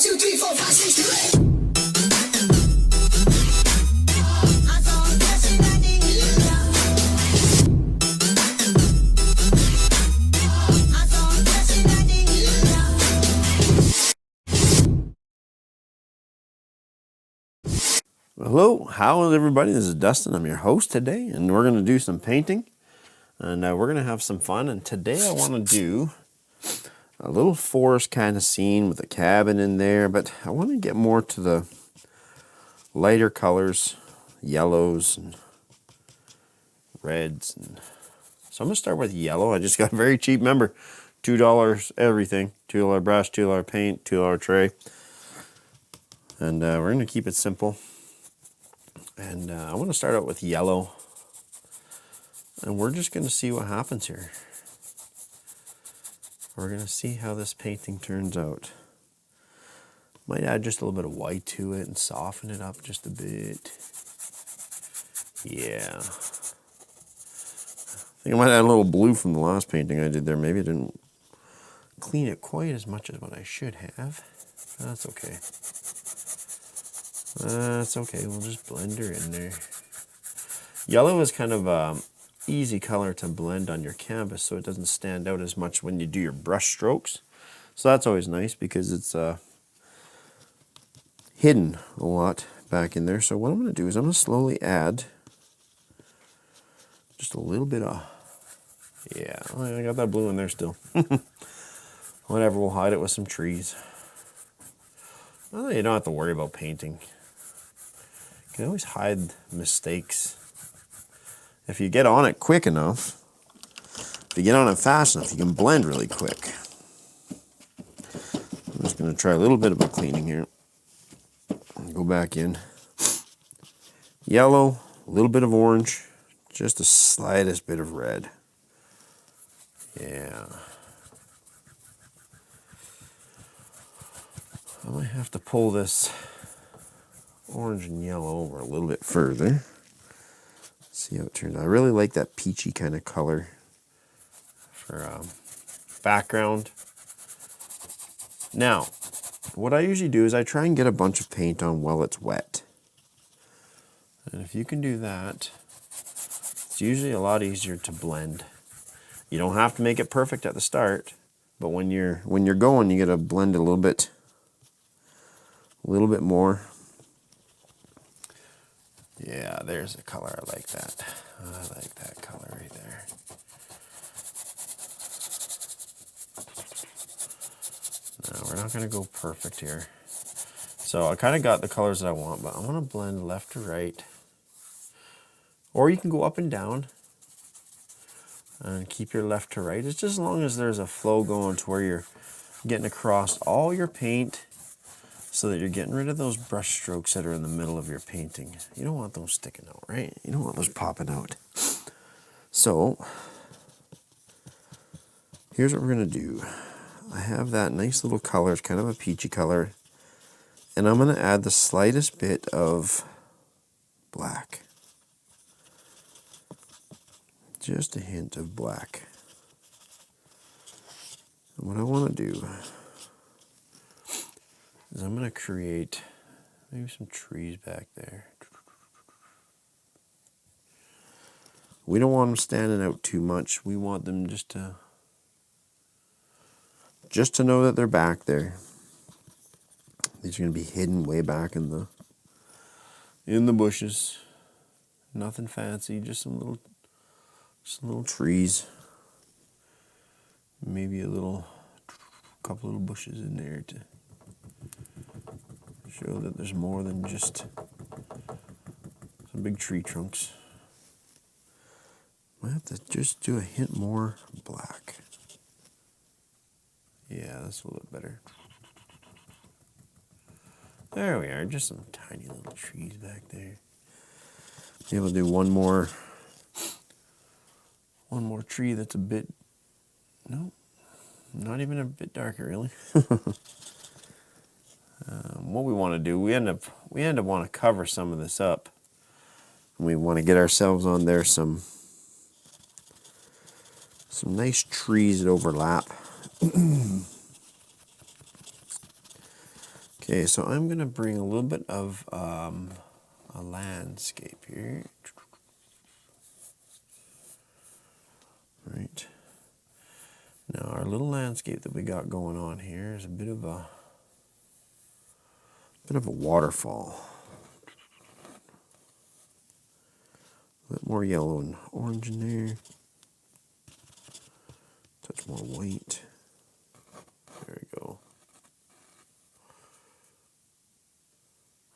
2, 3, 4, 5, 6, 2, 8. Hello, how is everybody? This is Dustin. I'm your host today, and we're going to do some painting, and we're going to have some fun. And today I want to do a little forest kind of scene with a cabin in there, but I want to get more to the lighter colors, yellows and reds. And so I'm going to start with yellow. I just got a very cheap, remember, $2 everything, $2 brush, $2 paint, $2 tray, and we're going to keep it simple. And I want to start out with yellow, and we're just going to see what happens here. We're going to see how this painting turns out. Might add just a little bit of white to it and soften it up just a bit. Yeah. I think I might add a little blue from the last painting I did there. Maybe I didn't clean it quite as much as what I should have. That's okay. That's okay, we'll just blend her in there. Yellow is kind of an easy color to blend on your canvas, so it doesn't stand out as much when you do your brush strokes. So that's always nice because it's hidden a lot back in there. So what I'm going to do is I'm going to slowly add just a little bit of, yeah, I got that blue in there still. Whatever, we'll hide it with some trees. Well, you don't have to worry about painting. You can always hide mistakes. If you get on it quick enough, if you get on it fast enough, you can blend really quick. I'm just going to try a little bit of a cleaning here. Go back in. Yellow, a little bit of orange, just the slightest bit of red. Yeah. I might have to pull this orange and yellow over a little bit further. See how it turns out. I really like that peachy kind of color for background. Now, what I usually do is I try and get a bunch of paint on while it's wet. And if you can do that, it's usually a lot easier to blend. You don't have to make it perfect at the start, but when you're going, you got to blend it a little bit more. Yeah, there's a color. I like that. I like that color right there. No, we're not going to go perfect here. So I kind of got the colors that I want, but I want to blend left to right. Or you can go up and down and keep your left to right. It's just as long as there's a flow going to where you're getting across all your paint, so that you're getting rid of those brush strokes that are in the middle of your painting. You don't want those sticking out, right? You don't want those popping out. So, here's what we're going to do. I have that nice little color. It's kind of a peachy color. And I'm going to add the slightest bit of black. Just a hint of black. And what I want to do is I'm going to create maybe some trees back there. We don't want them standing out too much. We want them just to know that they're back there. These are going to be hidden way back in the bushes. Nothing fancy, just some little trees. Maybe couple little bushes in there to show that there's more than just some big tree trunks. I have to just do a hint more black. Yeah, that's a little bit better. There we are, just some tiny little trees back there. Be able to do one more tree that's a bit, no, not even a bit darker really. What we want to do, we end up want to cover some of this up. And we want to get ourselves on there some nice trees that overlap. Okay, Okay, so I'm going to bring a little bit of a landscape here. Right. Now our little landscape that we got going on here is a bit of a waterfall. A bit more yellow and orange in there. Touch more white. There we go.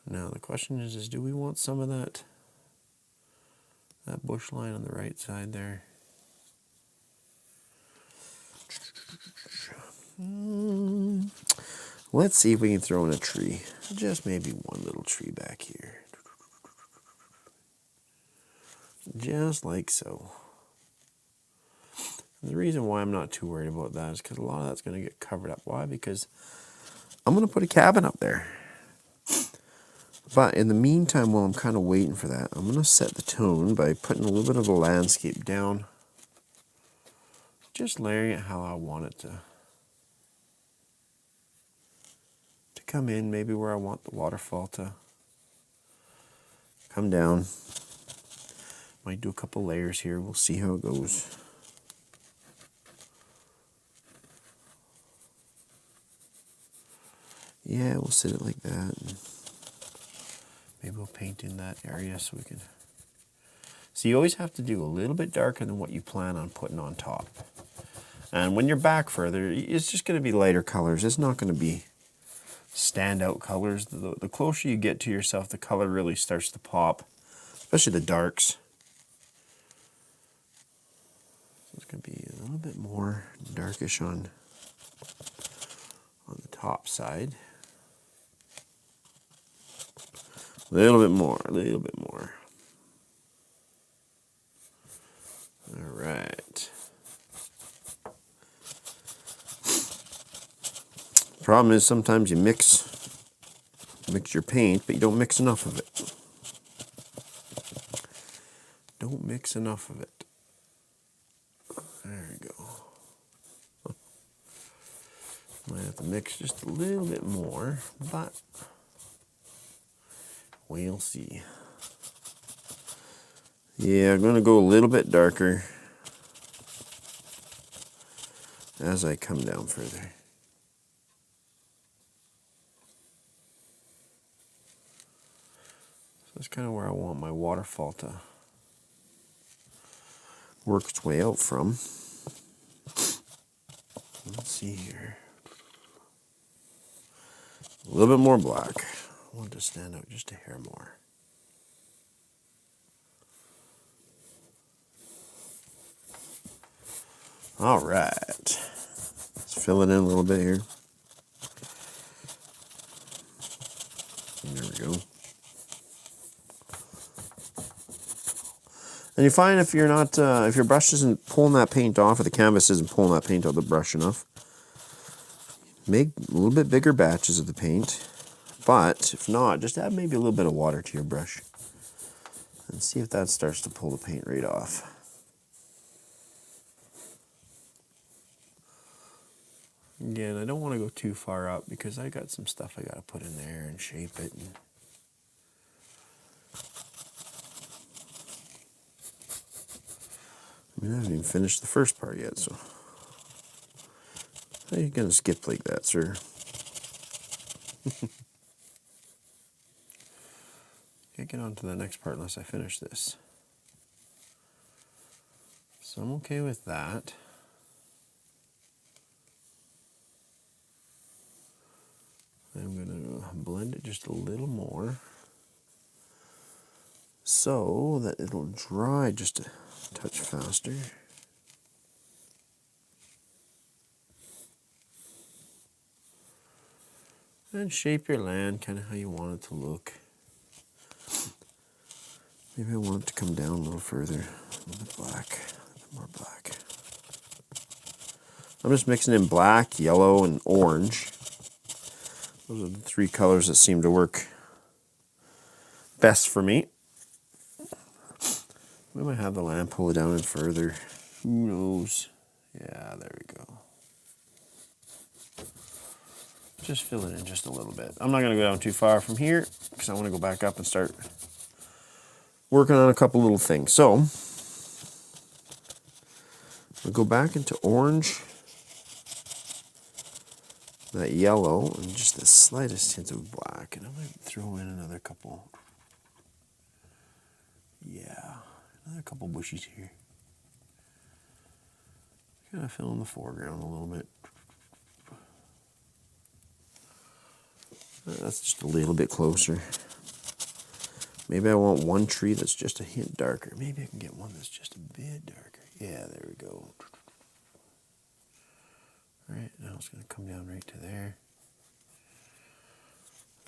Now the question is do we want some of that bush line on the right side there? Let's see if we can throw in a tree. Just maybe one little tree back here. Just like so. And the reason why I'm not too worried about that is because a lot of that's going to get covered up. Why? Because I'm going to put a cabin up there. But in the meantime, while I'm kind of waiting for that, I'm going to set the tone by putting a little bit of a landscape down. Just layering it how I want it to come in, maybe where I want the waterfall to come down. Might do a couple layers here. We'll see how it goes. Yeah, we'll set it like that. Maybe we'll paint in that area so we can... So you always have to do a little bit darker than what you plan on putting on top. And when you're back further, it's just going to be lighter colors. It's not going to be standout colors. The closer you get to yourself, the color really starts to pop, especially the darks. So it's going to be a little bit more darkish on the top side. A little bit more, a little bit more. All right. Problem is sometimes you mix your paint, but you don't mix enough of it. Don't mix enough of it. There we go. Might have to mix just a little bit more, but we'll see. Yeah, I'm going to go a little bit darker as I come down further. So that's kind of where I want my waterfall to work its way out from. Let's see here. A little bit more black. I want it to stand out just a hair more. All right. Let's fill it in a little bit here. There we go. And you find if you're not, if your brush isn't pulling that paint off, or the canvas isn't pulling that paint off the brush enough, make a little bit bigger batches of the paint. But if not, just add maybe a little bit of water to your brush and see if that starts to pull the paint right off. Again, I don't want to go too far up because I got some stuff I got to put in there and shape it. And I mean, I haven't even finished the first part yet, so how are you going to skip like that, sir? Can't get on to the next part unless I finish this. So I'm okay with that. I'm going to blend it just a little more so that it'll dry just a touch faster. And shape your land kind of how you want it to look. Maybe I want it to come down a little further. A little bit black, a bit more black. I'm just mixing in black, yellow, and orange. Those are the three colors that seem to work best for me. We might have the lamp pull it down in further. Who knows? Yeah, there we go. just fill it in just a little bit. I'm not going to go down too far from here because I want to go back up and start working on a couple little things. So we'll go back into orange, that yellow, and just the slightest hint of black. And I might throw in another couple. Yeah, another couple bushes here. Kind of fill in the foreground a little bit. That's just a little bit closer. Maybe I want one tree that's just a hint darker. Maybe I can get one that's just a bit darker. Yeah, there we go. All right, now it's going to come down right to there.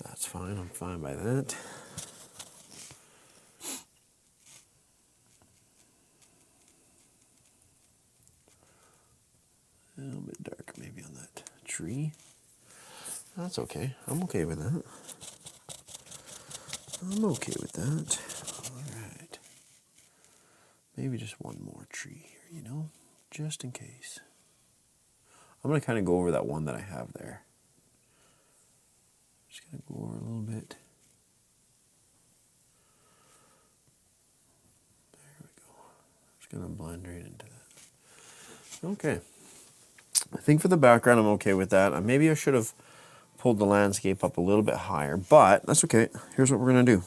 That's fine. I'm fine by that. A little bit darker maybe on that tree. That's okay. I'm okay with that. I'm okay with that. All right. Maybe just one more tree here, you know, just in case. I'm going to kind of go over that one that I have there. Just going to go over a little bit. There we go. Just going to blend right into that. Okay. I think for the background, I'm okay with that. Maybe I should have pulled the landscape up a little bit higher, but that's okay. Here's what we're going to do.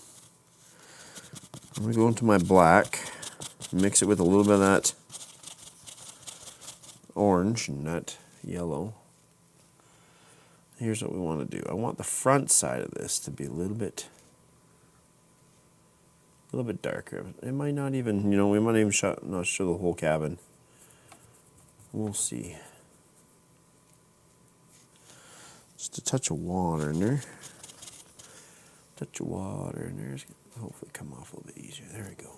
I'm going to go into my black, mix it with a little bit of that orange and that yellow. Here's what we want to do. I want the front side of this to be a little bit darker. It might not even, you know, we might even not show the whole cabin. We'll see. Just a touch of water in there. Touch of water in there. It's gonna hopefully come off a little bit easier. There we go.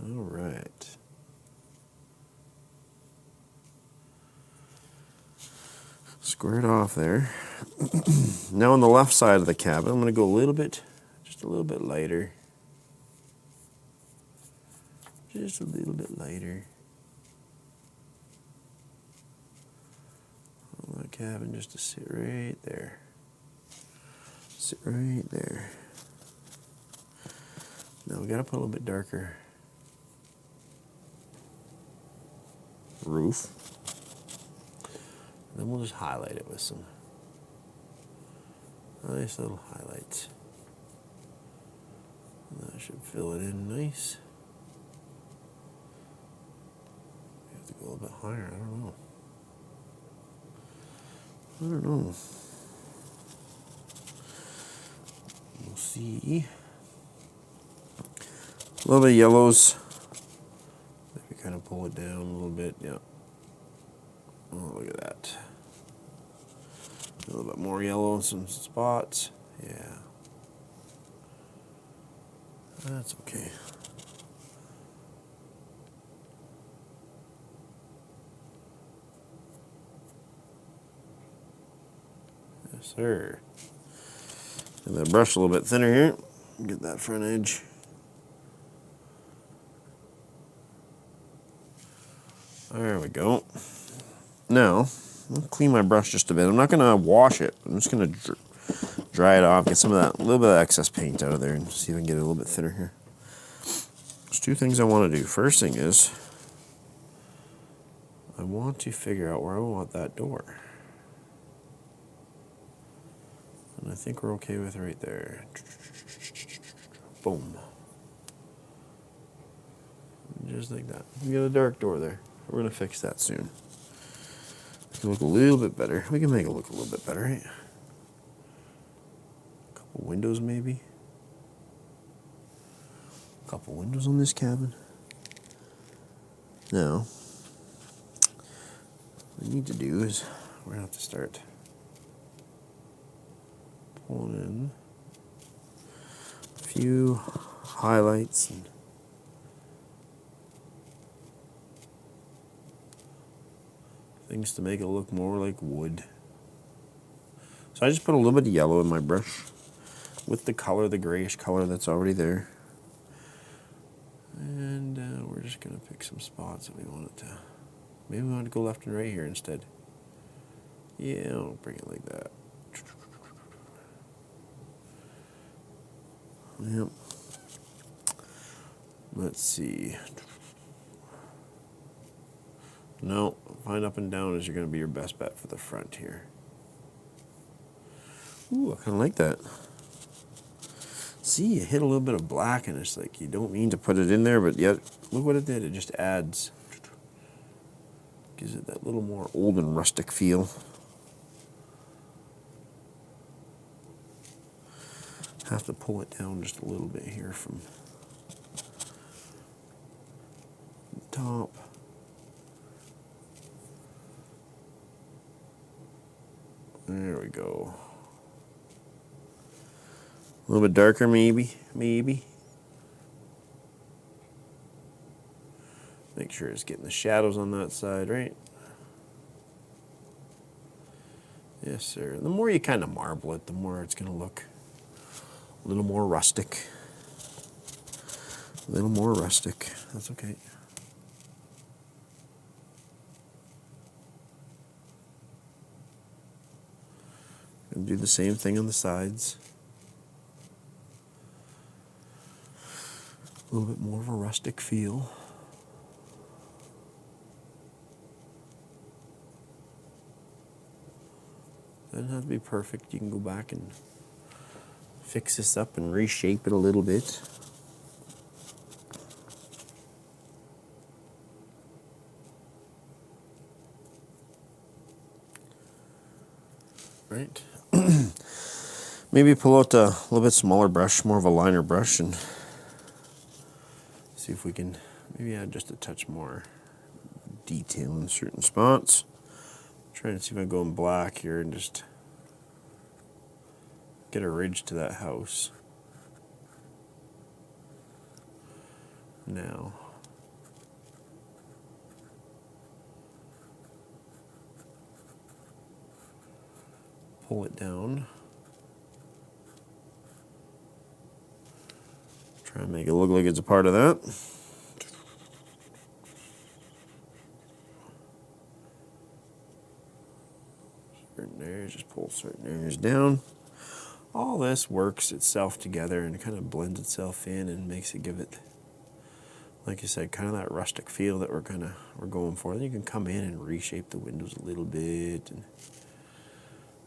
All right. Square it off there. Now on the left side of the cabin, I'm going to go a little bit, just a little bit lighter. Just a little bit lighter. I want the cabin just to sit right there. Sit right there. Now we got to put a little bit darker roof. Then we'll just highlight it with some nice little highlights. And that should fill it in nice. We have to go a little bit higher. I don't know. We'll see. A little bit of yellows. Maybe kind of pull it down a little bit. Yeah. Oh, look at that. A little bit more yellow in some spots. Yeah. That's okay. Yes, sir. And that brush a little bit thinner here. Get that front edge. There we go. Now, I'll clean my brush just a bit. I'm not going to wash it. I'm just going to dry it off, get some of that, little bit of excess paint out of there, and see if I can get it a little bit thinner here. There's two things I want to do. First thing is, I want to figure out where I want that door. And I think we're okay with right there. Boom. Just like that. We got a dark door there. We're going to fix that soon. It can look a little bit better. We can make it look a little bit better, right? A couple windows maybe. A couple windows on this cabin. Now, what we need to do is we're going to have to start pulling in a few highlights and things to make it look more like wood. So I just put a little bit of yellow in my brush with the color, the grayish color that's already there. And we're just going to pick some spots that we want it to. Maybe we want to go left and right here instead. Yeah, I'll bring it like that. Yep. Let's see. No, fine up and down is going to be your best bet for the front here. Ooh, I kind of like that. See, you hit a little bit of black and it's like you don't mean to put it in there, but yet, look what it did. It just adds, gives it that little more old and rustic feel. Have to pull it down just a little bit here from the top. There we go. A little bit darker, maybe. Make sure it's getting the shadows on that side, right? Yes, sir. The more you kind of marble it, the more it's going to look a little more rustic. A little more rustic. That's okay. And do the same thing on the sides. A little bit more of a rustic feel. Doesn't have to be perfect. You can go back and fix this up and reshape it a little bit. Right. Maybe pull out a little bit smaller brush, more of a liner brush, and see if we can maybe add just a touch more detail in certain spots. Trying to see if I go in black here and just get a ridge to that house. Now, pull it down. Try and make it look like it's a part of that. Certain areas, just pull certain areas down. All this works itself together and kind of blends itself in and makes it give it, like you said, kind of that rustic feel that we're going for. Then you can come in and reshape the windows a little bit, and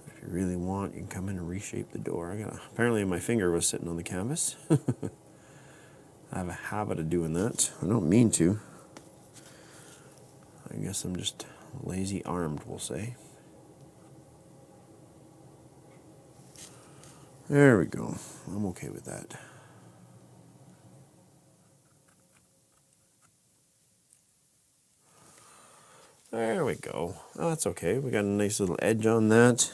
if you really want, you can come in and reshape the door. Apparently my finger was sitting on the canvas. I have a habit of doing that. I don't mean to. I guess I'm just lazy armed, we'll say. There we go. I'm okay with that. There we go. Oh, that's okay. We got a nice little edge on that.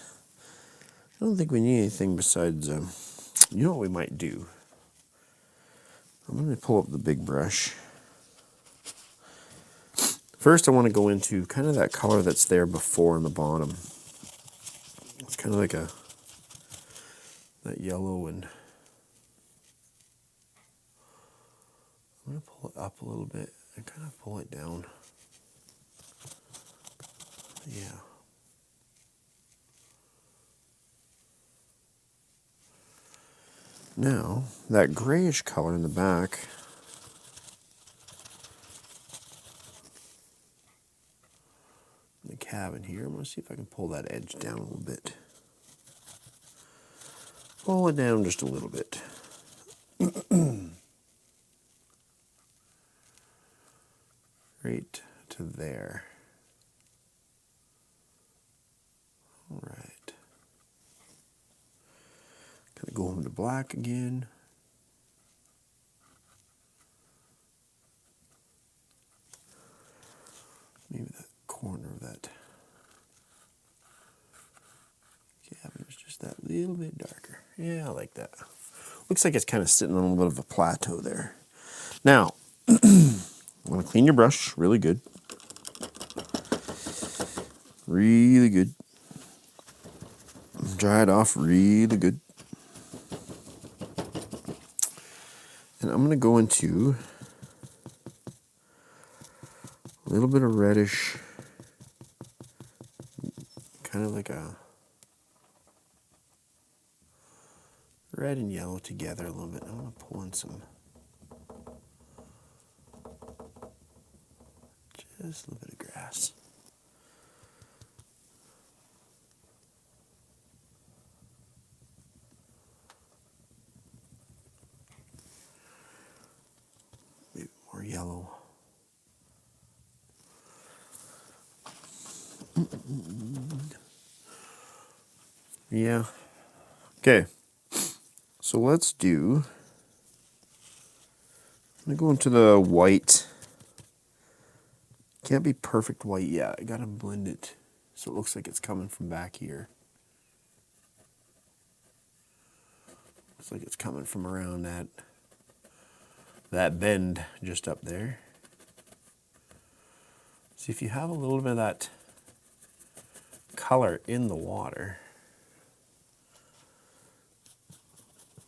I don't think we need anything besides, you know what we might do? I'm going to pull up the big brush. First, I want to go into kind of that color that's there before on the bottom. It's kind of like that yellow, and I'm going to pull it up a little bit and kind of pull it down. Yeah. Now, that grayish color in the back, the cabin here, I'm going to see if I can pull that edge down a little bit. Pull it down just a little bit. Right to there. All right. Kind of go home to black again. Maybe that corner of that cabin is just that little bit darker. Yeah, I like that. Looks like it's kind of sitting on a little bit of a plateau there. Now, I want to clean your brush really good. Really good. Dry it off really good. And I'm going to go into a little bit of reddish, kind of like a red and yellow together a little bit. I want to pull in some, just a little bit of grass. Maybe more yellow. Yeah. Okay. So let's do, I'm going to go into the white. Can't be perfect white yet. I got to blend it so it looks like it's coming from back here. Looks like it's coming from around that bend just up there. See, if you have a little bit of that color in the water,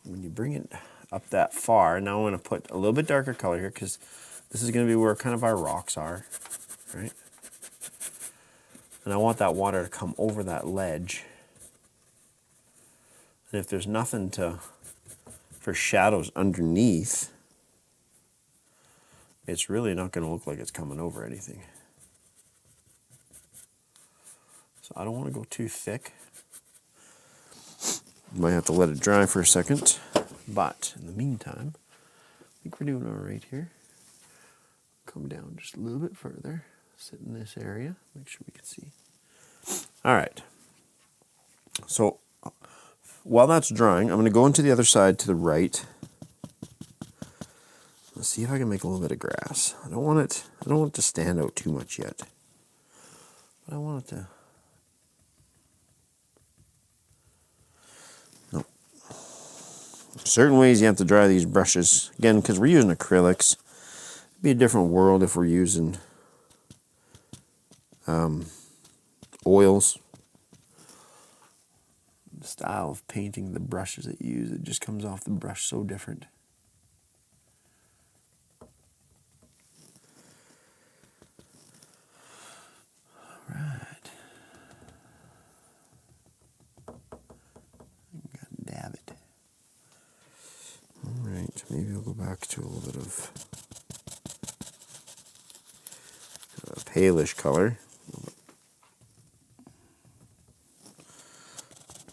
when you bring it up that far, now I'm going to put a little bit darker color here because this is going to be where kind of our rocks are, right? And I want that water to come over that ledge. And if there's nothing for shadows underneath, it's really not going to look like it's coming over anything. So I don't want to go too thick. Might have to let it dry for a second. But in the meantime, I think we're doing all right here. Come down just a little bit further. Sit in this area. Make sure we can see. All right. So while that's drying, I'm going to go into the other side to the right. Let's see if I can make a little bit of grass. I don't want it to stand out too much yet. But I want it to. No. Certain ways you have to dry these brushes. Again, because we're using acrylics. It'd be a different world if we're using oils. The style of painting, the brushes that you use, it just comes off the brush so different. All right. Gotta dab it. All right, maybe I'll go back to a little bit of a palish color.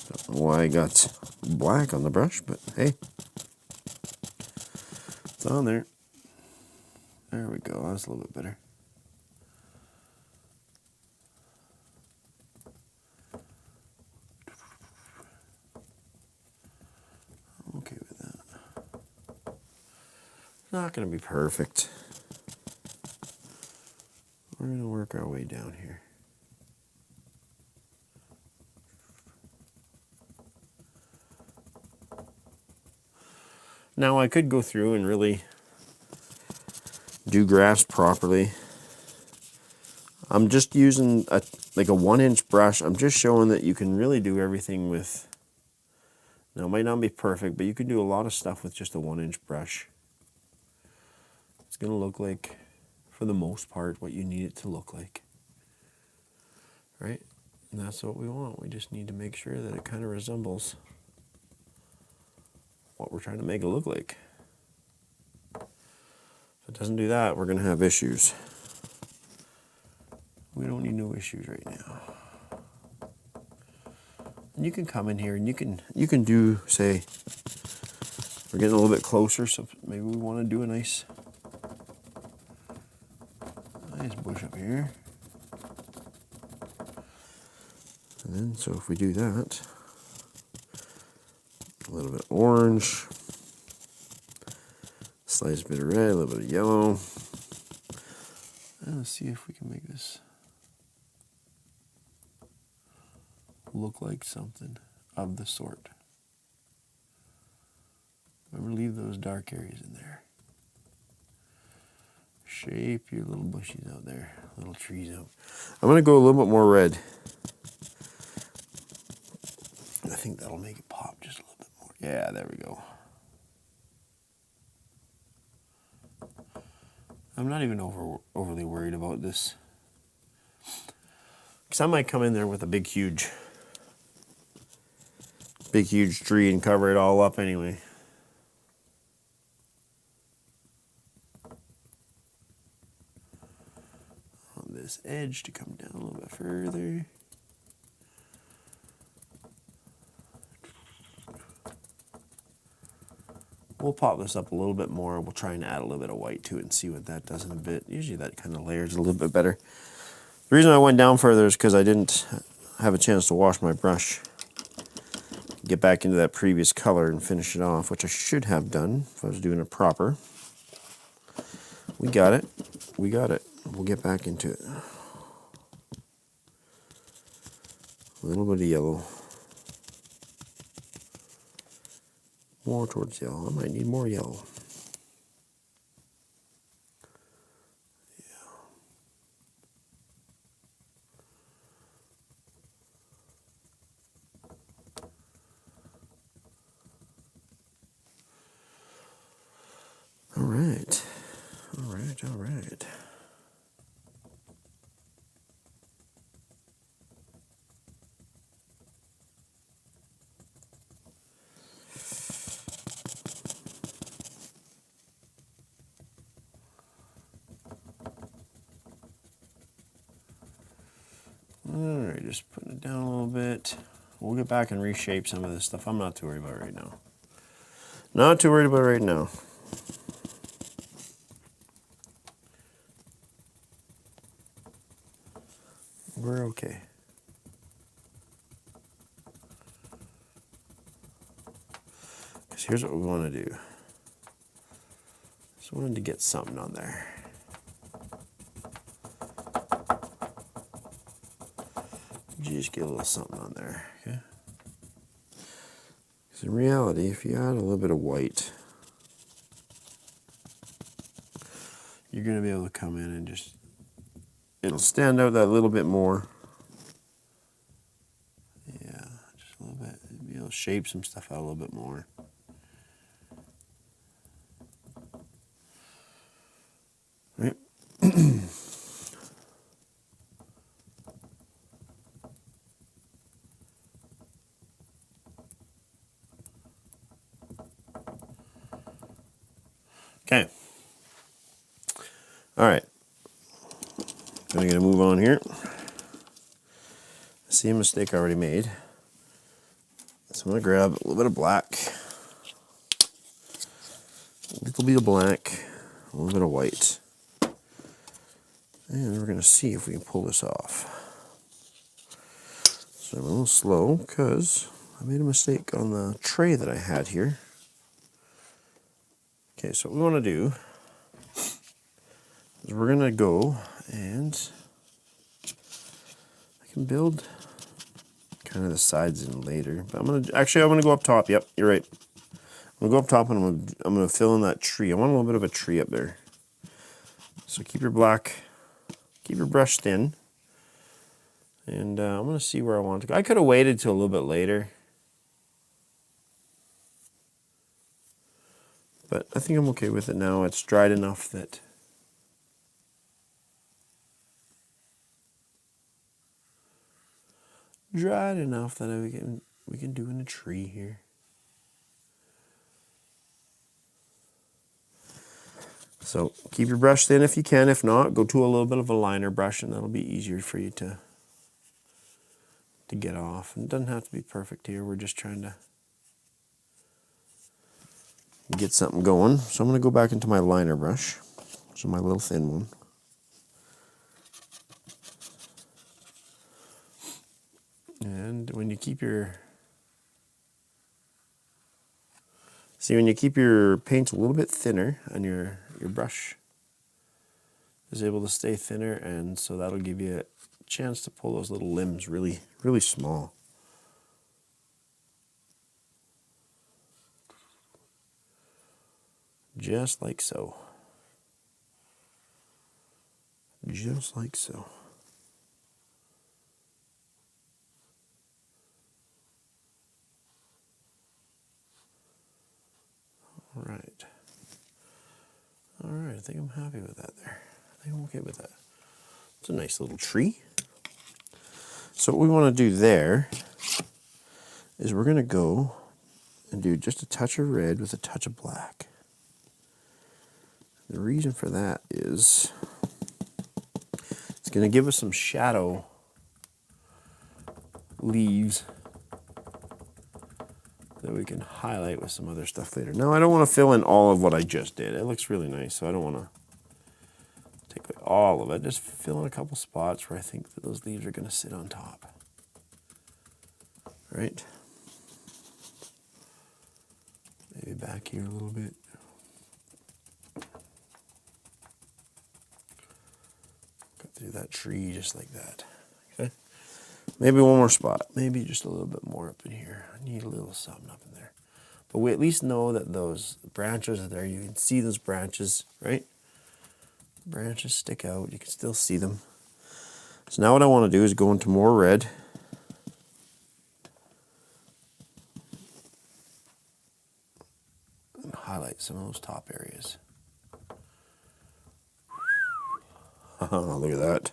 Don't know why I got black on the brush, but hey, it's on there. There we go, that's a little bit better. I'm okay with that. Not going to be perfect. We're going to work our way down here. Now I could go through and really do grass properly. I'm just using a 1-inch brush. I'm just showing that you can really do everything with, now it might not be perfect, but you can do a lot of stuff with just a 1-inch brush. It's going to look like, for the most part, what you need it to look like. Right? And that's what we want. We just need to make sure that it kind of resembles what we're trying to make it look like. If it doesn't do that, we're going to have issues. We don't need no issues right now. And you can come in here and you can do, say, we're getting a little bit closer, so maybe we want to do a nice bush up here. And then, so if we do that, a little bit orange, slight bit of red, a little bit of yellow. And let's see if we can make this look like something of the sort. Remember, leave those dark areas in there. Shape your little bushes out there, little trees out. I'm going to go a little bit more red. I think that'll make it pop just a little bit more. Yeah, there we go. I'm not even overly worried about this. Because I might come in there with a big huge tree and cover it all up anyway. On this edge to come down a little bit further. We'll pop this up a little bit more. We'll try and add a little bit of white to it and see what that does in a bit. Usually that kind of layers a little bit better. The reason I went down further is because I didn't have a chance to wash my brush. Get back into that previous color and finish it off, which I should have done if I was doing it proper. We got it. We got it. We'll get back into it. A little bit of yellow. More towards yellow. I might need more yellow. All right. All right, all right. Alright, just putting it down a little bit. We'll get back and reshape some of this stuff. I'm not too worried about it right now. Not too worried about it right now. We're okay. Because here's what we want to do. Just wanted to get something on there. Just get a little something on there, okay? Because in reality, if you add a little bit of white, you're going to be able to come in and just, it'll stand out that little bit more. Yeah, just a little bit. You'll be able to shape some stuff out a little bit more. Right? Okay. All right. I'm gonna move on here. See a mistake I already made. So I'm gonna grab a little bit of black, a little bit of black, a little bit of white, and we're gonna see if we can pull this off. So I'm a little slow because I made a mistake on the tray that I had here. Okay, so what we want to do is we're going to go and I can build kind of the sides in later, but I'm going to go up top. Yep, you're right. I'm going to go up top and I'm going to fill in that tree. I want a little bit of a tree up there. So keep your brush thin. And I'm going to see where I want to go. I could have waited till a little bit later. But I think I'm okay with it now. It's dried enough that we can do in a tree here. So keep your brush thin if you can. If not, go to a little bit of a liner brush and that'll be easier for you to get off. And it doesn't have to be perfect here. We're just trying to get something going. So I'm going to go back into my liner brush. So my little thin one. And when you keep your paint a little bit thinner and your brush is able to stay thinner, and so that'll give you a chance to pull those little limbs really, really small. Just like so. Just like so. All right. All right, I think I'm happy with that there. I think I'm okay with that. It's a nice little tree. So what we want to do there is we're going to go and do just a touch of red with a touch of black. The reason for that is it's going to give us some shadow leaves that we can highlight with some other stuff later. Now I don't want to fill in all of what I just did. It looks really nice, so I don't want to take away all of it. Just fill in a couple spots where I think that those leaves are going to sit on top. Right? Maybe back here a little bit. Cut through that tree just like that. Okay. Maybe one more spot. Maybe just a little bit more up in here. I need a little something up in there. But we at least know that those branches are there. You can see those branches, right? Branches stick out. You can still see them. So now what I want to do is go into more red. And highlight some of those top areas. Look at that.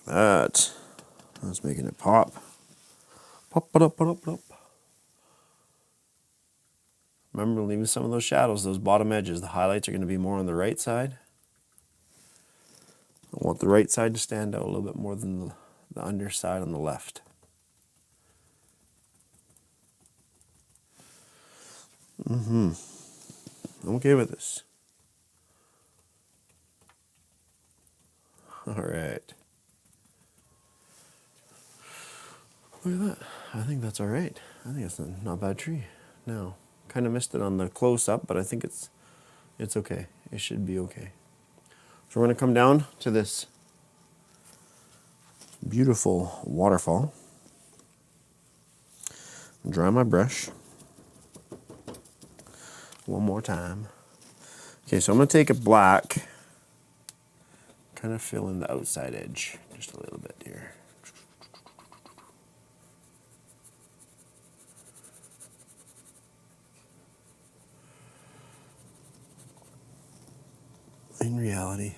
That. That's making it pop. Pop, pop, pop, pop. Remember, leaving some of those shadows, those bottom edges. The highlights are going to be more on the right side. I want the right side to stand out a little bit more than the underside on the left. I'm okay with this. All right. Look at that. I think that's all right. I think it's not a bad tree. Now, kind of missed it on the close-up, but I think it's okay. It should be okay. So we're going to come down to this beautiful waterfall. Dry my brush one more time. Okay, so I'm going to take a black, kind of fill in the outside edge just a little bit here. In reality,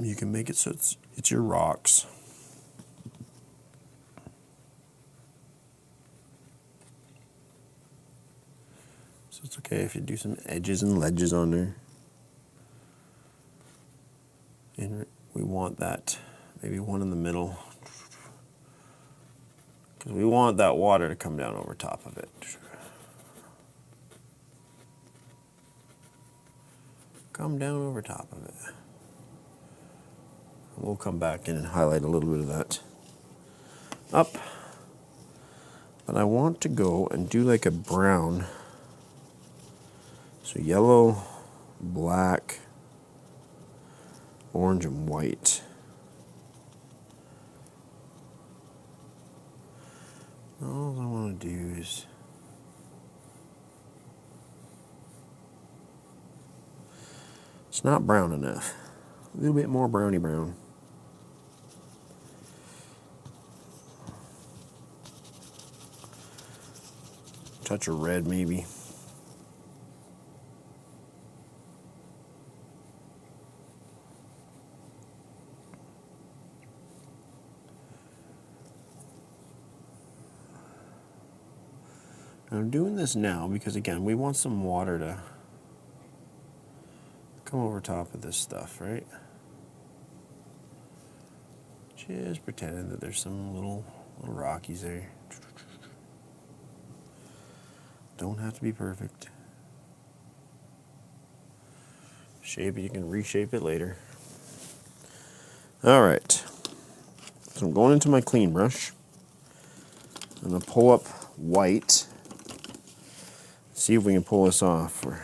you can make it so it's your rocks. So it's okay if you do some edges and ledges on there. And we want that, maybe one in the middle. Because we want that water to come down over top of it. Come down over top of it. We'll come back in and highlight a little bit of that up. But I want to go and do like a brown. So yellow, black, orange, and white. All I want to do is it's not brown enough. A little bit more browny brown. Touch of red maybe. I'm doing this now because, again, we want some water to come over top of this stuff, right? Just pretending that there's some little rockies there. Don't have to be perfect. Shape it, you can reshape it later. All right. So I'm going into my clean brush. I'm going to pull up white. See if we can pull this off. We're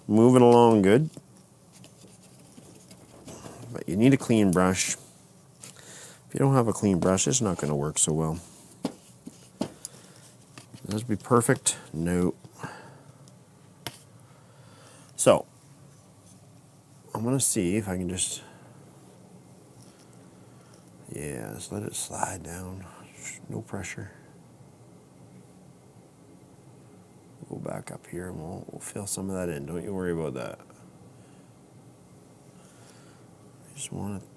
moving along good. But you need a clean brush. If you don't have a clean brush, it's not going to work so well. Does this be perfect? No. So, I'm going to see if I can just, just let it slide down. No pressure. go back up here and we'll fill some of that in. Don't you worry about that. I just want to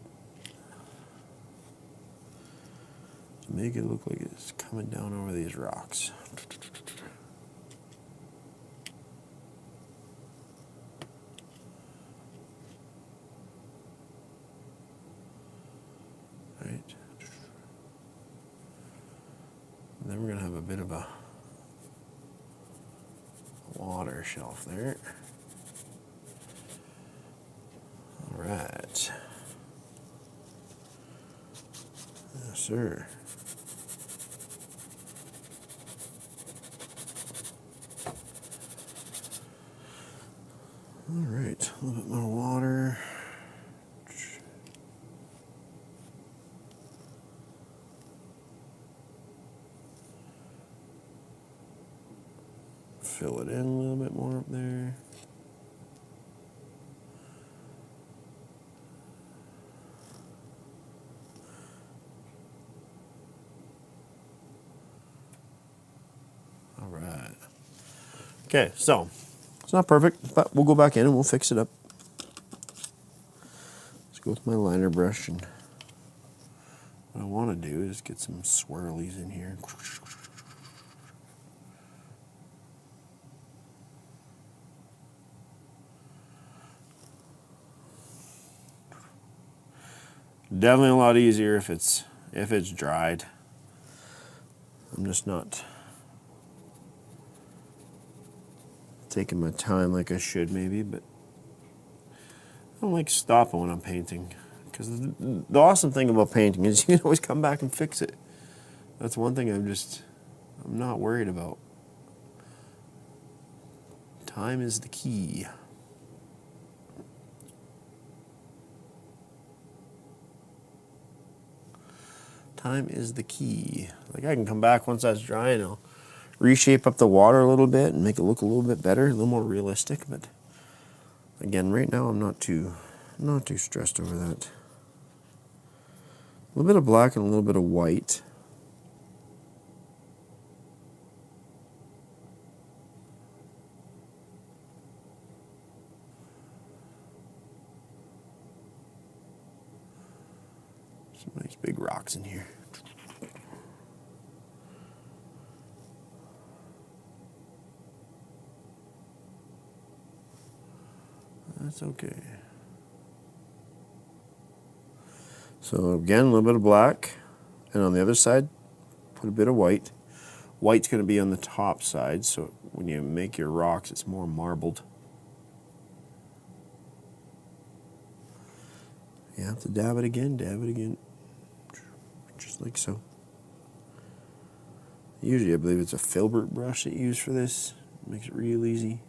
make it look like it's coming down over these rocks. Right. And then we're going to have a bit of a water shelf there. All right. Yes, sir. All right, a little bit more water. Fill it in a little bit more up there. All right. Okay, so it's not perfect, but we'll go back in and we'll fix it up. Let's go with my liner brush, and what I want to do is get some swirlies in here. Definitely a lot easier if it's dried. I'm just not taking my time like I should maybe, but I don't like stopping when I'm painting, because the awesome thing about painting is you can always come back and fix it. That's one thing I'm not worried about. Time is the key. Time is the key. Like, I can come back once that's dry and I'll reshape up the water a little bit and make it look a little bit better, a little more realistic. But again, right now I'm not too stressed over that. A little bit of black and a little bit of white. Some nice big rocks in here. That's okay. So again, a little bit of black, and on the other side, put a bit of white. White's going to be on the top side, so when you make your rocks, it's more marbled. You have to dab it again, just like so. Usually I believe it's a filbert brush that you use for this. It makes it real easy.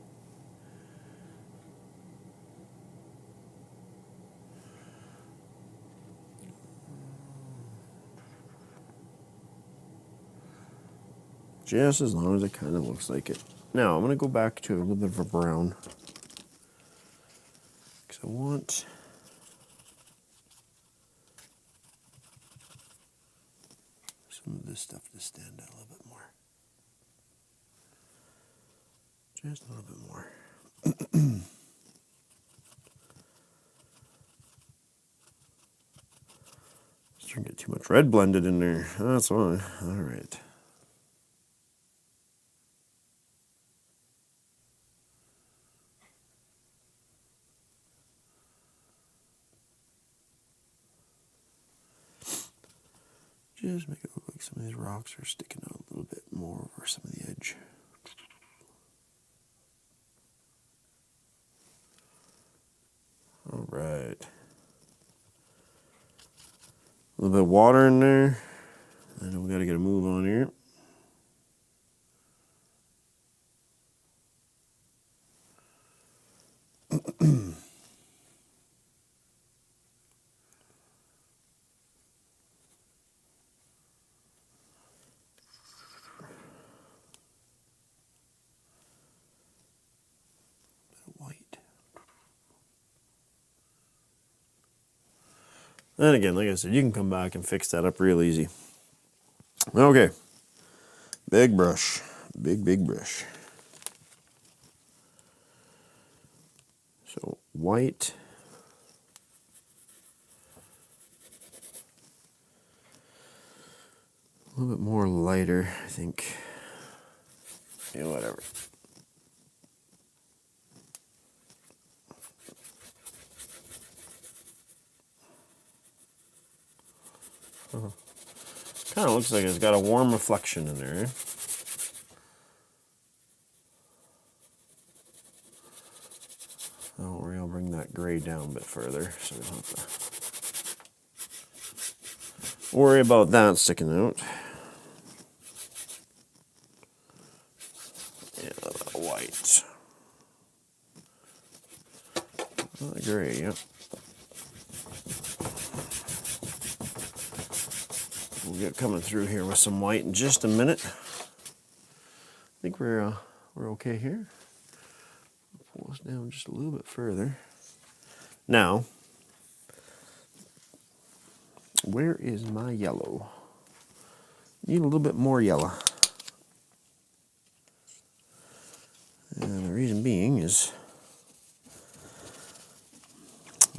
Just as long as it kind of looks like it. Now I'm going to go back to a little bit of a brown, because I want some of this stuff to stand out a little bit more. Just a little bit more. Starting to get too much red blended in there. That's why. All right. Just make it look like some of these rocks are sticking out a little bit more over some of the edge. All right. A little bit of water in there. I know we got to get a move on here. And again, like I said, you can come back and fix that up real easy. Okay. Big brush. Big brush. white. A little bit more lighter, I think. Yeah, whatever. Kind of looks like it's got a warm reflection in there. Don't worry, I'll bring that gray down a bit further so we don't have to worry about that sticking out. Yeah, a little white. Gray, yep. We'll get coming through here with some white in just a minute. I think we're okay here. Pull this down just a little bit further. Now, where is my yellow? Need a little bit more yellow. And the reason being is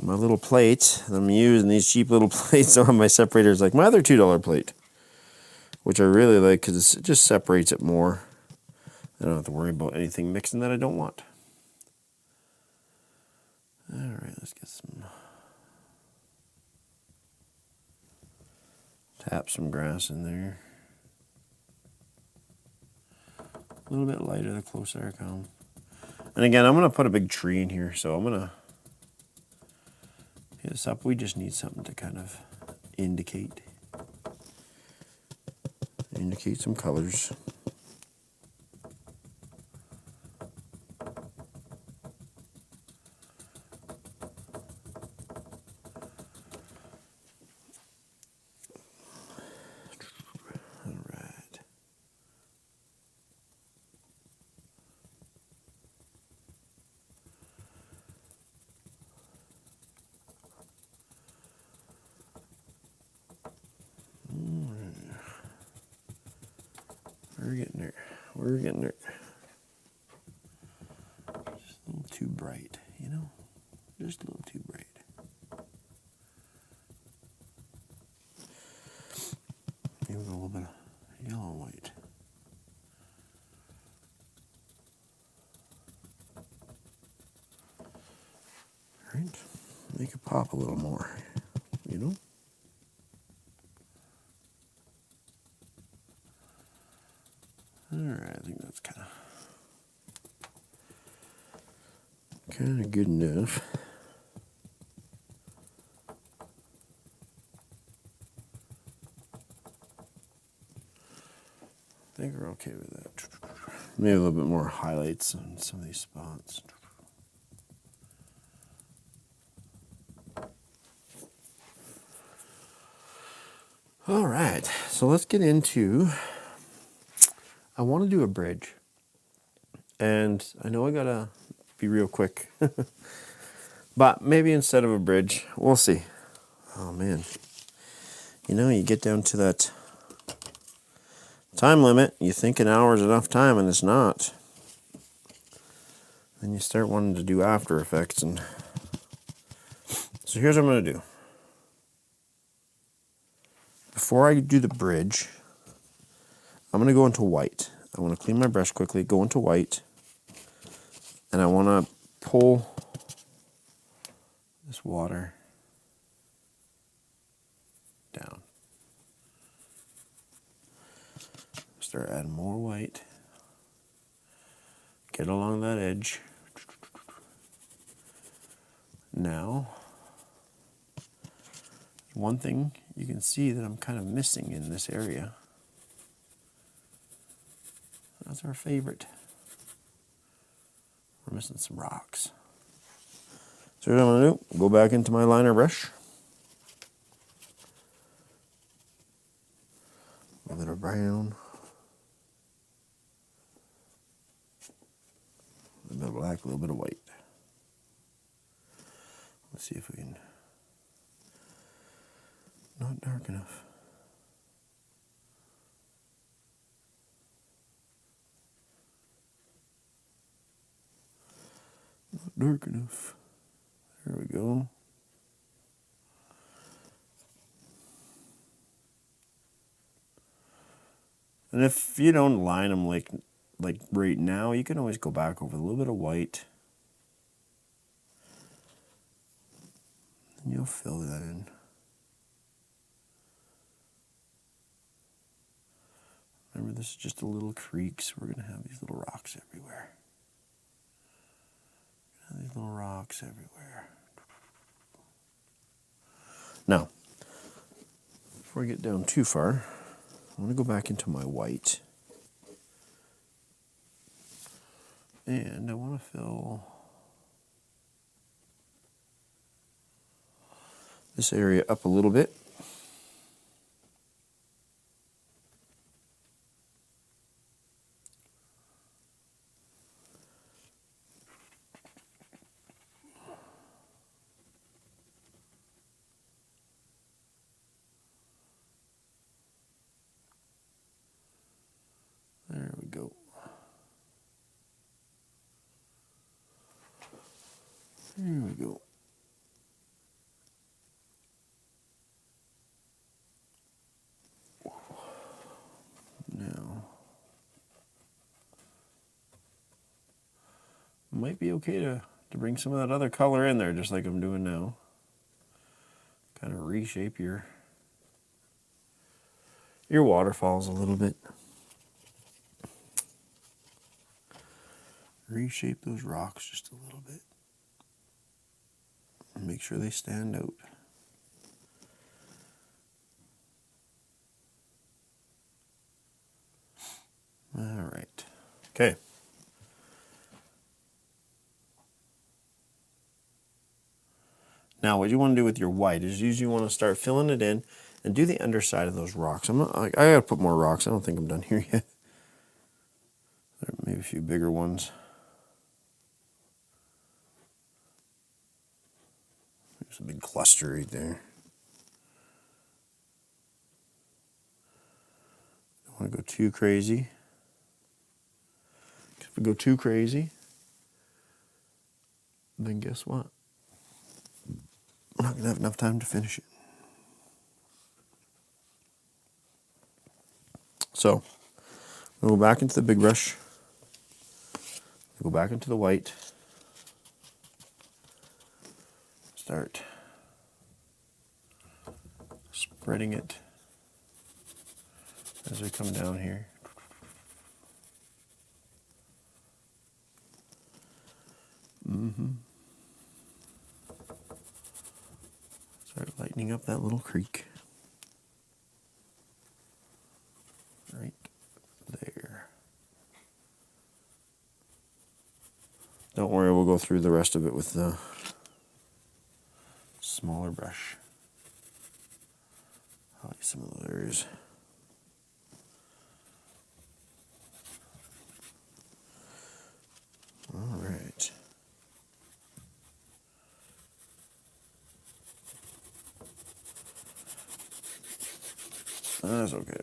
my little plate that I'm using, these cheap little plates on my separator, is like my other $2 plate, which I really like because it just separates it more. I don't have to worry about anything mixing that I don't want. All right, let's get some, tap some grass in there. A little bit lighter the closer I come. And again, I'm going to put a big tree in here, so I'm going to hit this up. We just need something to kind of indicate some colors. We're getting there. We're getting there. Just a little too bright, you know? Just a little too bright. Maybe a little bit of yellow and white. All right. Make it pop a little more, you know? Alright, I think that's kind of good enough. I think we're okay with that. Maybe a little bit more highlights on some of these spots. Alright, so let's get into, I want to do a bridge. And I know I gotta be real quick. But maybe instead of a bridge, we'll see. Oh man. You know, you get down to that time limit, you think an hour is enough time and it's not. Then you start wanting to do After Effects. And so here's what I'm going to do. Before I do the bridge, I'm going to go into white. I want to clean my brush quickly, go into white, and I want to pull this water down. Start adding more white. Get along that edge. Now, one thing you can see that I'm kind of missing in this area. That's our favorite. We're missing some rocks. So what I'm going to do, go back into my liner brush. A little brown. A little bit of black, a little bit of white. Let's see if we can, not dark enough. Not dark enough. There we go. And if you don't line them like right now, you can always go back over a little bit of white. And you'll fill that in. Remember, this is just a little creek, so we're going to have these little rocks everywhere. These little rocks everywhere. Now, before I get down too far, I want to go back into my white. And I want to fill this area up a little bit. There we go. There we go. Now, it might be okay to bring some of that other color in there, just like I'm doing now. Kind of reshape your waterfalls a little bit. Reshape those rocks just a little bit. And make sure they stand out. All right. Okay. Now, what you want to do with your white is usually you want to start filling it in and do the underside of those rocks. I gotta put more rocks. I don't think I'm done here yet. Maybe a few bigger ones. There's a big cluster right there. Don't want to go too crazy. If we go too crazy, then guess what? We're not going to have enough time to finish it. So, we'll go back into the big brush. Go back into the white. Start spreading it as we come down here. Start lightening up that little creek. Right there. Don't worry, we'll go through the rest of it with the smaller brush. Highlight some of those areas. All right. That's okay.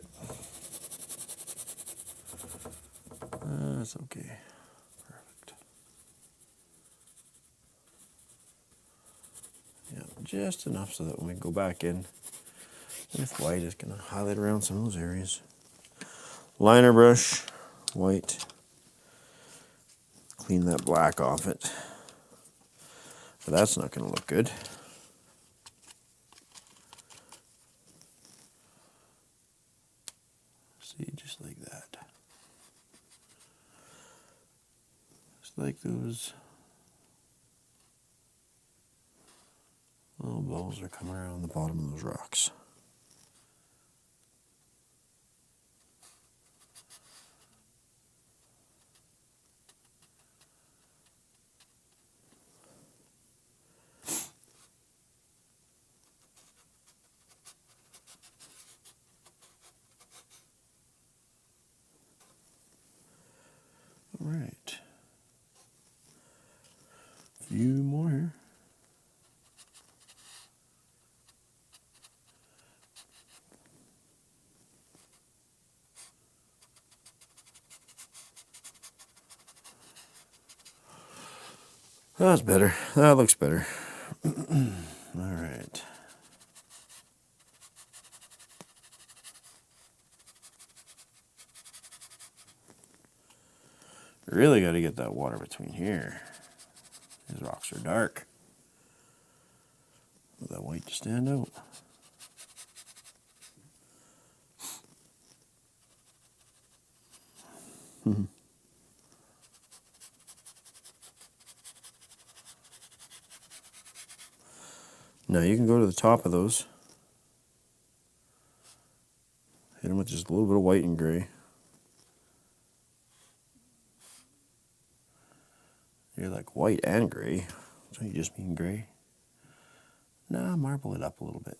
That's okay. Perfect. Yeah, just enough so that when we go back in with white, it's going to highlight around some of those areas. Liner brush, white. Clean that black off it. But that's not going to look good. See, just like that. Just like those little balls are coming around the bottom of those rocks. All right. A few more here. That's better. That looks better. All right. Really got to get that water between here. These rocks are dark. Want that white to stand out. Now you can go to the top of those. Hit them with just a little bit of white and gray. You're like white and gray. So you just mean gray? Nah, marble it up a little bit.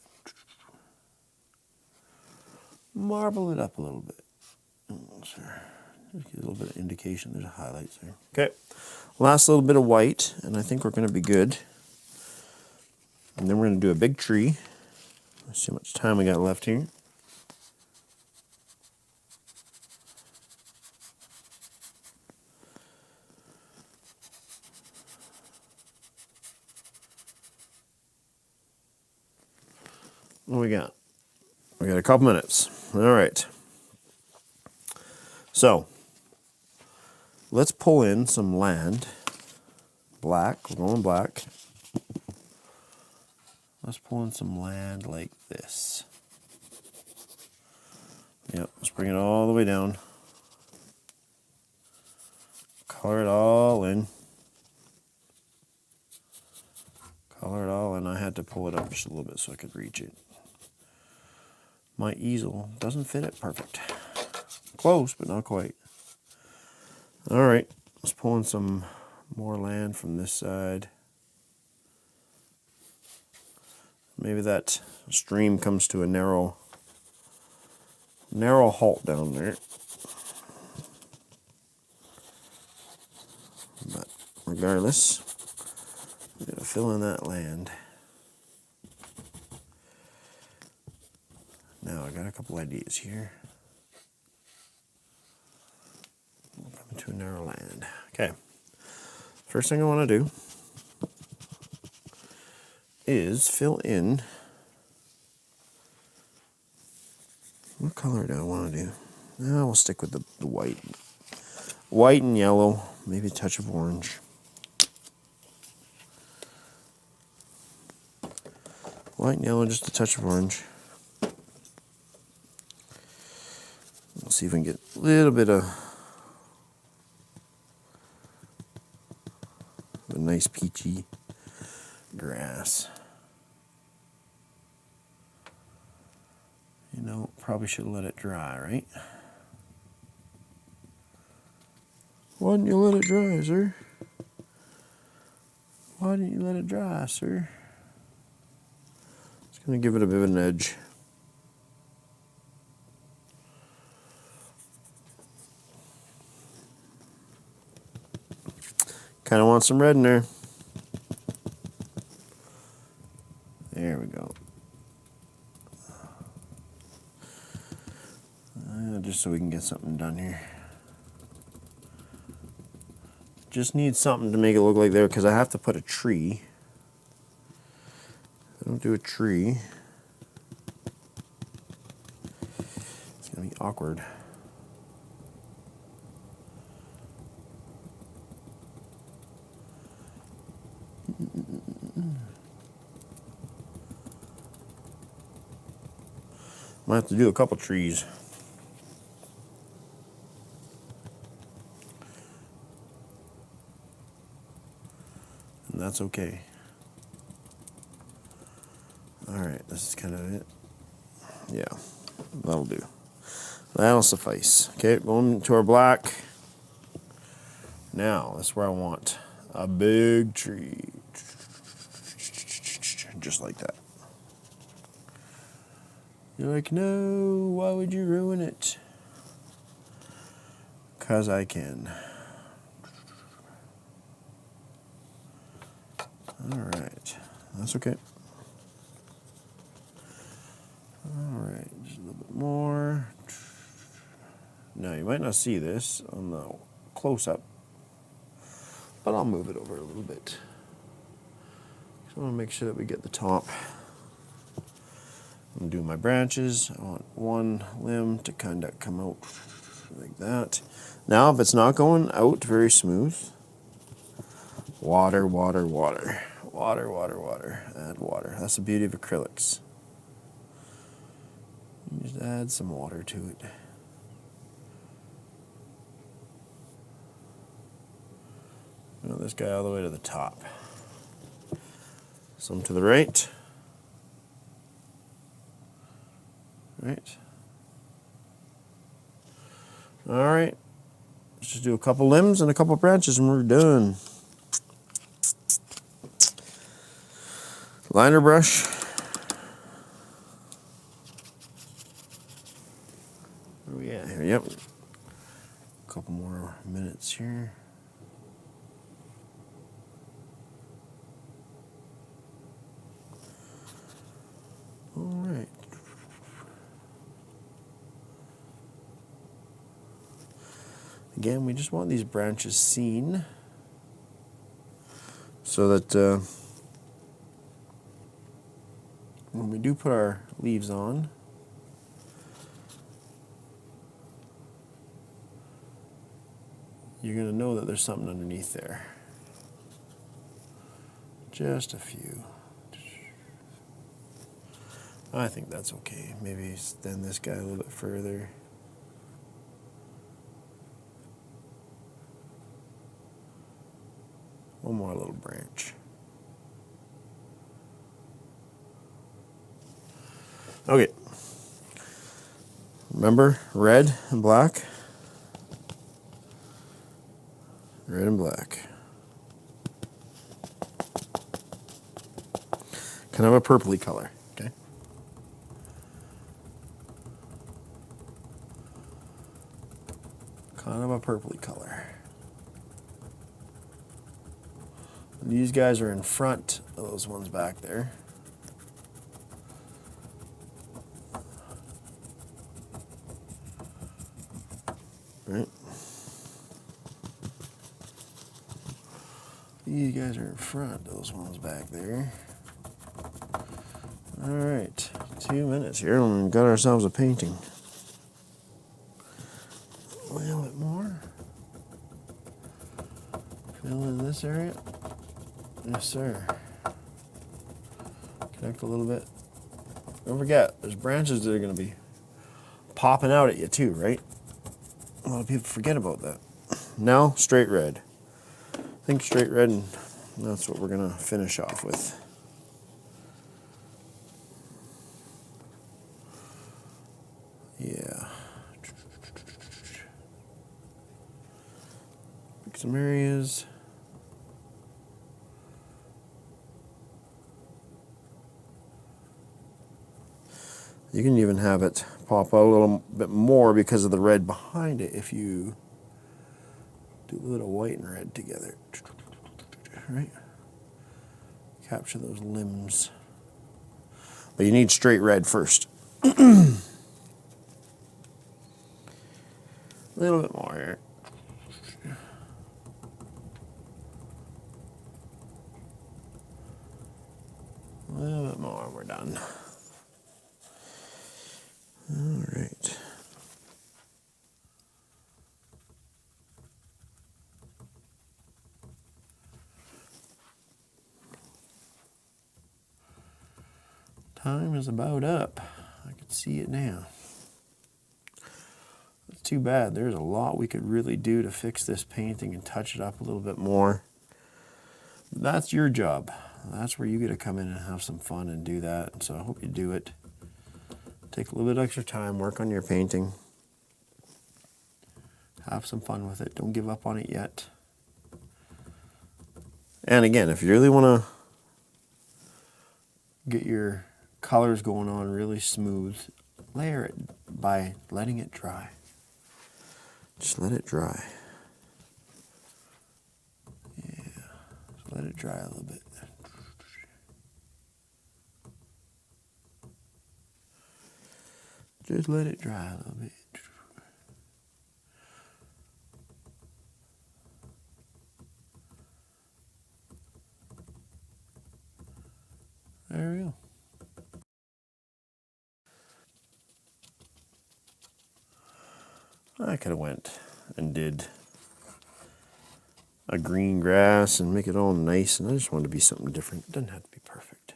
Marble it up a little bit. Sure. Just get a little bit of indication. There's highlights there. Okay. Last little bit of white, and I think we're going to be good. And then we're going to do a big tree. Let's see how much time we got left here. What we got? We got a couple minutes. All right. So, let's pull in some land. Black. We're going black. Let's pull in some land like this. Yep, let's bring it all the way down. Color it all in. Color it all in. I had to pull it up just a little bit so I could reach it. My easel doesn't fit it perfect. Close, but not quite. All right, let's pull in some more land from this side. Maybe that stream comes to a narrow halt down there. But regardless, we're going to fill in that land. Now I got a couple ideas here. We're coming to a narrow land. Okay. First thing I want to do is fill in. What color do I want to do? No, we'll stick with the white. White and yellow, maybe a touch of orange. White and yellow, just a touch of orange. We'll see if we can get a little bit of a nice peachy grass. You know, probably should have let it dry, right? Why didn't you let it dry, sir? Why didn't you let it dry, sir? It's going to give it a bit of an edge. Kind of want some red in there. There we go. Just so we can get something done here. Just need something to make it look like there because I have to put a tree. If I don't do a tree, it's going to be awkward. Might have to do a couple trees. And that's okay. Alright, this is kind of it. Yeah, that'll do. That'll suffice. Okay, going to our black. Now, that's where I want a big tree. Just like that. You're like, no, why would you ruin it? 'Cause I can. Alright, that's okay. Alright, just a little bit more. Now, you might not see this on the close-up, but I'll move it over a little bit. So I want to make sure that we get the top. I'm going to do my branches. I want one limb to kind of come out like that. Now, if it's not going out very smooth, water, water, water. Water, water, water. Add water. That's the beauty of acrylics. You just add some water to it. This guy all the way to the top. Some to the right. Right. All right. Let's just do a couple limbs and a couple branches and we're done. Liner brush. Where are we at here? Yep. A couple more minutes here. All right. Again, we just want these branches seen so that when we do put our leaves on, you're going to know that there's something underneath there. Just a few. I think that's okay. Maybe extend this guy a little bit further. One more little branch. Okay. Remember, red and black. Red and black. Kind of a purpley color, okay? Kind of a purpley color. These guys are in front of those ones back there. Right. These guys are in front of those ones back there. All right, 2 minutes here and we've got ourselves a painting. A little bit more. Fill in this area. Yes, sir. Connect a little bit. Don't forget, there's branches that are going to be popping out at you too, right? A lot of people forget about that. Now, straight red. Think straight red, and that's what we're going to finish off with. Yeah. Pick some areas. You can even have it pop out a little bit more because of the red behind it if you do a little white and red together. Right? Capture those limbs. But you need straight red first. A little bit more here. A little bit more, we're done. All right. Time is about up. I can see it now. It's too bad. There's a lot we could really do to fix this painting and touch it up a little bit more. That's your job. That's where you get to come in and have some fun and do that. So I hope you do it. Take a little bit extra time, work on your painting. Have some fun with it. Don't give up on it yet. And again, if you really want to get your colors going on really smooth, layer it by letting it dry. Just let it dry. Yeah, just let it dry a little bit. Just let it dry a little bit. There we go. I could have went and did a green grass and make it all nice, and I just wanted to be something different. It doesn't have to be perfect.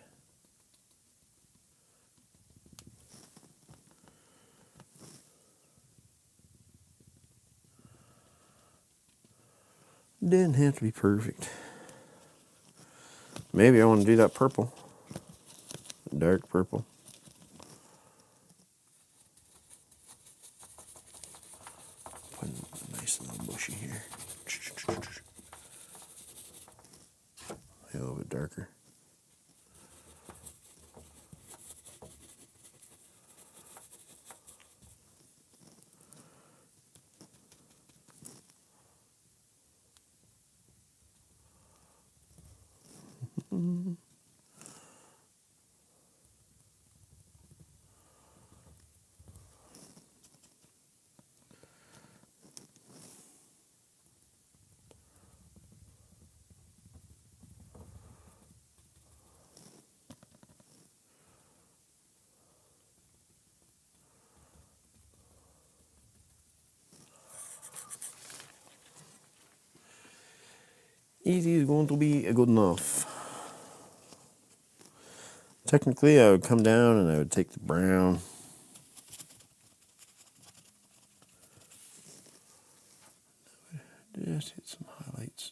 Didn't have to be perfect. Maybe I want to do that purple. Dark purple. Put a nice little bushy here. A little bit darker. Easy is going to be good enough. Technically, I would come down and I would take the brown. Just hit some highlights.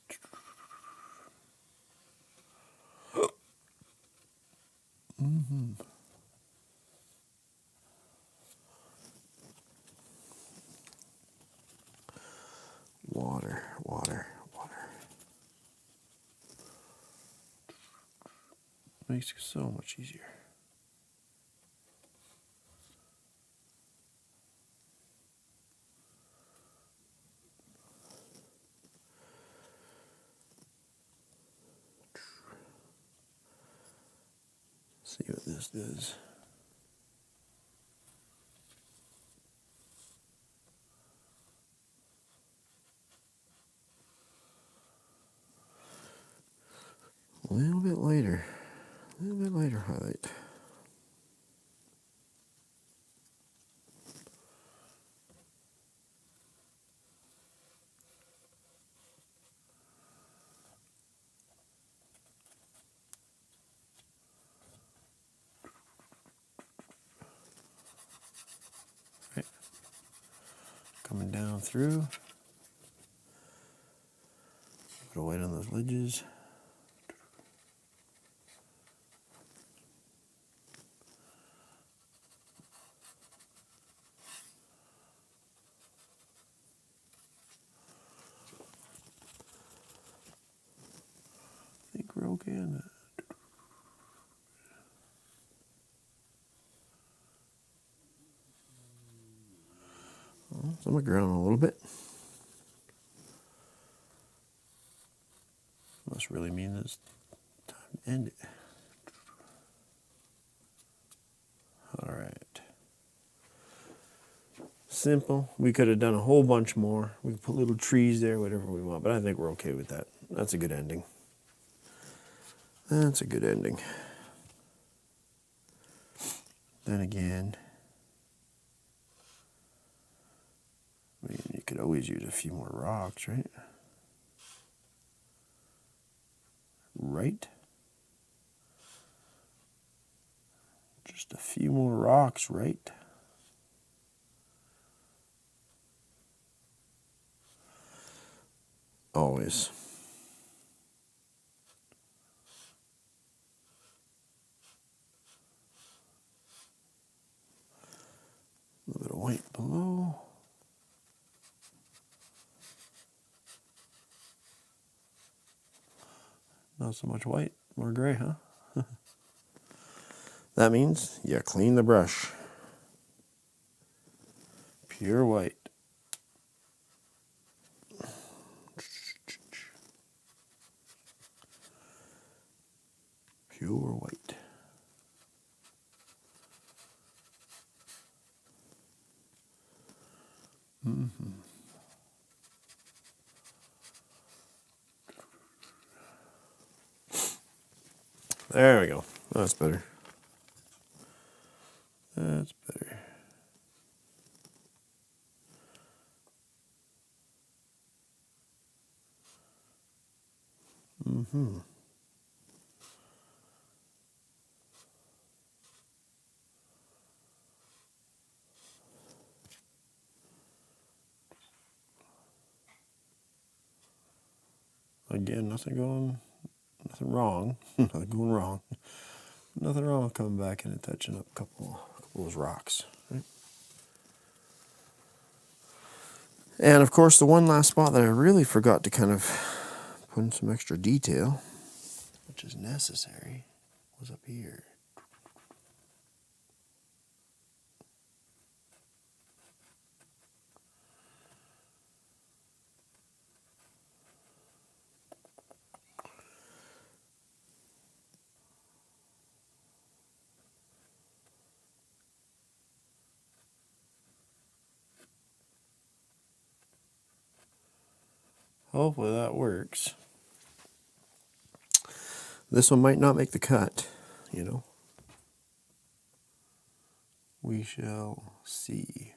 Water, water, water. Makes it so much easier. See what this does. A little bit lighter. A little bit lighter highlight. Right. Coming down through. Put a white on those ledges. I think we're okay on that. So I'm going to ground a little bit. Must really mean it's time to end it. All right. Simple. We could have done a whole bunch more. We could put little trees there, whatever we want, but I think we're okay with that. That's a good ending. That's a good ending. Then again, I mean, you could always use a few more rocks, right? Right? Just a few more rocks, right? Always. A little bit of white below. Not so much white, more gray, huh? That means you clean the brush. Pure white. Pure white. There we go. Oh, that's better. That's better. Mm-hmm. Again, nothing wrong. Nothing going wrong. Nothing wrong with coming back in and touching up a couple of those rocks. Right? And of course, the one last spot that I really forgot to kind of put in some extra detail, which is necessary, was up here. Hopefully that works. This one might not make the cut, you know. We shall see.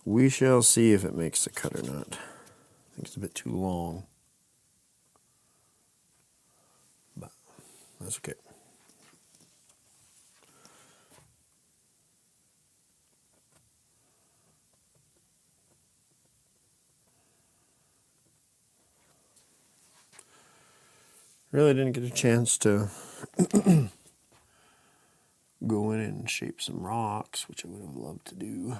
We shall see if it makes the cut or not. I think it's a bit too long. But that's okay. Really didn't get a chance to go in and shape some rocks, which I would have loved to do.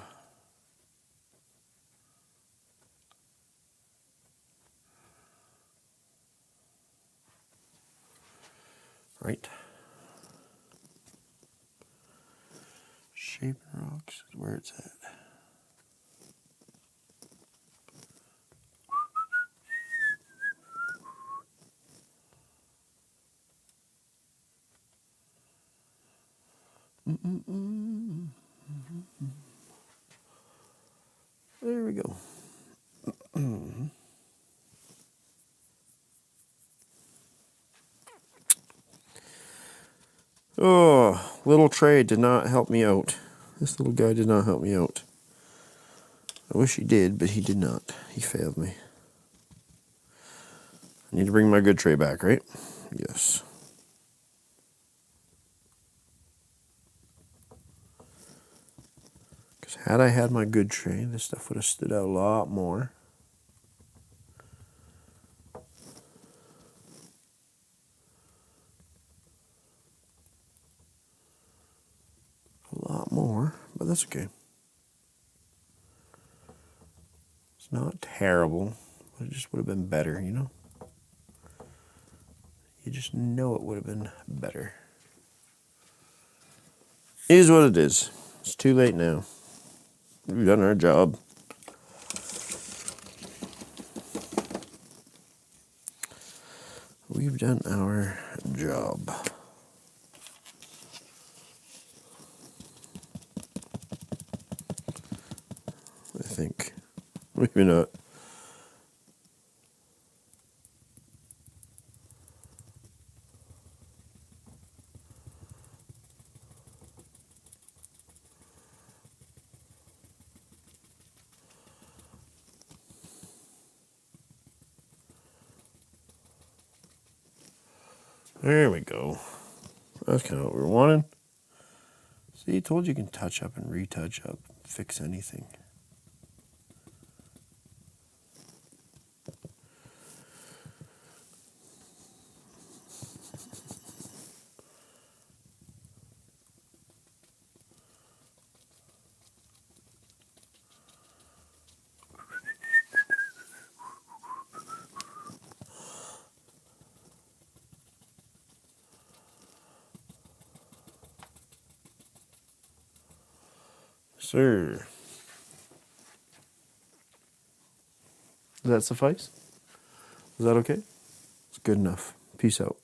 Right? Shaping rocks is where it's at. There we go. Oh, little Trey did not help me out. This little guy did not help me out. I wish he did, but he did not. He failed me. I need to bring my good tray back, right? Yes. Because had I had my good tray, this stuff would have stood out a lot more. A lot more, but that's okay. It's not terrible, but it just would have been better, you know? You just know it would have been better. It is what it is. It's too late now. We've done our job. We've done our job. I think. Maybe not. There we go. That's kind of what we were wanting. See, I told you can touch up and retouch up, fix anything. Sir. Does that suffice? Is that okay? It's good enough. Peace out.